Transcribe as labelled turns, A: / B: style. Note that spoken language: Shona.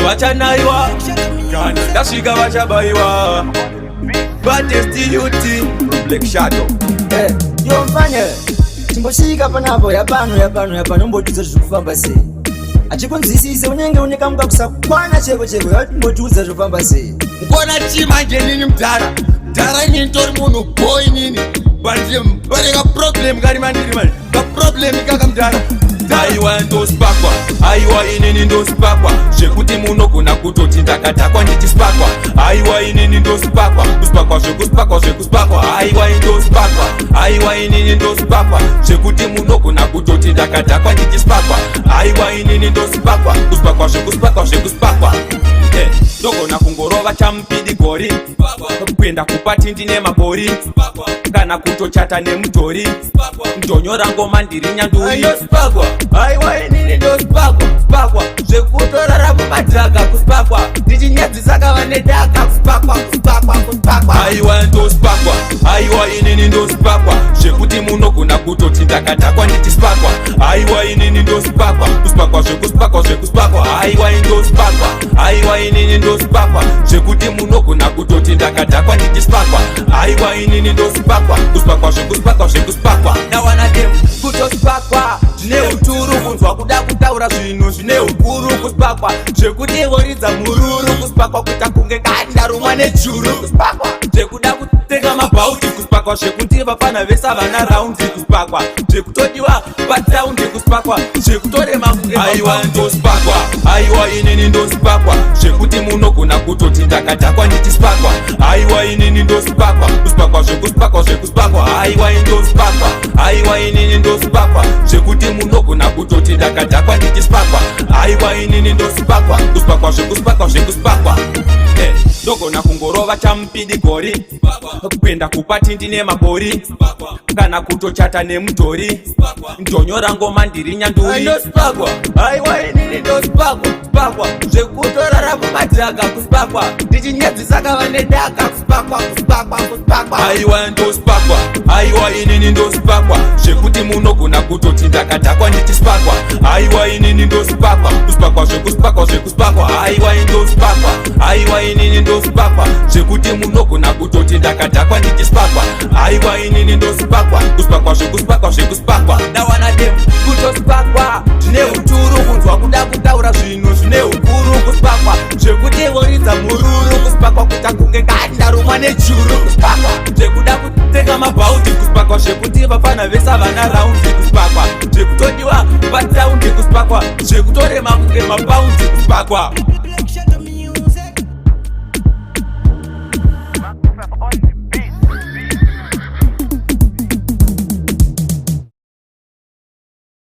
A: Vachanaiwa Kana ndasvika vachabaiwa Baddest youth Black Shadow.
B: Yo mfanye chimbosvika panapo yapano mbotiudza zvirikufamba sei. Achikunzwisise unyenge unekamuka kusakwana cheko yatimbotiudza zvirikufamba sei.
A: Nkona chi manje nini mudhara inini tori munhu boy nini bareka problem kari mandiri manje kaproblem kaka mudhara. Aiwa ndosipakwa, aiwa inini ndosipakwa, zvekuti munogona kutoti ndakadhakwa ndichisipakwa. Aiwa inini ndosipakwa, kusipakwa zvekusipakwa. Aiwa ndosipakwa, aiwa inini ndosipakwa, zvekuti munogona kutoti ndakadhakwa ndichisipakwa. Aiwa inini ndosipakwa, kusipakwa zvekusipakwa. Ndogona kungorova chamupidi gori, kuenda kupati ndine mabori, kana kutochata nemudhori, ndonyora ngoma ndiri nyanduri. Aiwa inini ndosipakwa, zvekutorara mumadhaka kusipakwa, ndichinyadzisa kava nedhaka kusipakwa. Aiwa ndosipakwa, aiwa inini ndosipakwa, zvekuti munogona kutoti ndakadhakwa ndichisipakwa. Aiwa inini ndosipakwa, kusipakwa zvekusipakwa. Aiwa ndosipakwa, aiwa inini ndosipakwa, zvekuti munogona kutoti ndakadhakwa ndichisipakwa. Aiwa inini ndosipakwa, kusipakwa zvekusipakwa. Ndawana demu kutosipakwa zvine uturu, kunzwa kuda kutaura zvinhu zvine ukuru kusipakwa, zvekuti voridza mururu kusipakwa, kuita kunge kati ndarumwa nejuru kusipakwa, zvekuda kutenga mabhauti kusipakwa, zvekuti vafana vese havana raundi kusipakwa, zvekutodiwa pataundi kusipakwa, zvekutorema kunge. Aiwa ndosipakwa, aiwa inini ndosipakwa, zvekuti munogona kutoti ndakadhakwa ndichisipakwa. Aiwa inini ndosipakwa, kusipakwa zvekusipakwa. Aiwa ndosipakwa, aiwa inini ndosipakwa, zvekuti munogona kutoti ndakadhakwa ndichisipakwa. Aiwa inini ndosipakwa, kusipakwa zvekusipakwa. Ndogona kungorova chamupidi gori, kuenda kupati ndine mabori, kana kutochata nemudhori, ndonyora ngoma ndiri nyanduri. Ndosipakwa, aiwa inini ndosipakwa, zvekutorara mumadhaka kusipakwa, ndichinyadzisa kava nedhaka kusipakwa. Aiwa ndosipakwa, aiwa inini ndosipakwa, zvekuti munogona kutoti ndakadhakwa ndichisipakwa. Aiwa inini ndosipakwa, kusipakwa zvekusipakwa. Aiwa ndosipakwa, aiwa inini ndosipakwa, zvekuti munogona kutoti ndakadhakwa ndichisipakwa. Aiwa inini ndosipakwa, kusipakwa zvekusipakwa. Ndawana demu kutosipakwa zvine uturu, kunzwa kuda kutaura zvinhu zvine ukuru kusipakwa, zvekuti voridza mururu kusipakwa, kuita kunge kati ndarumwa nejuru kusipakwa, zvekuda kutenga mabhauti kusipakwa, zvekuti vafana vese havana raundi kusipakwa, zvekutodiwa pataundi kusipakwa, zvekutorema kunge mabhauti kusipakwa.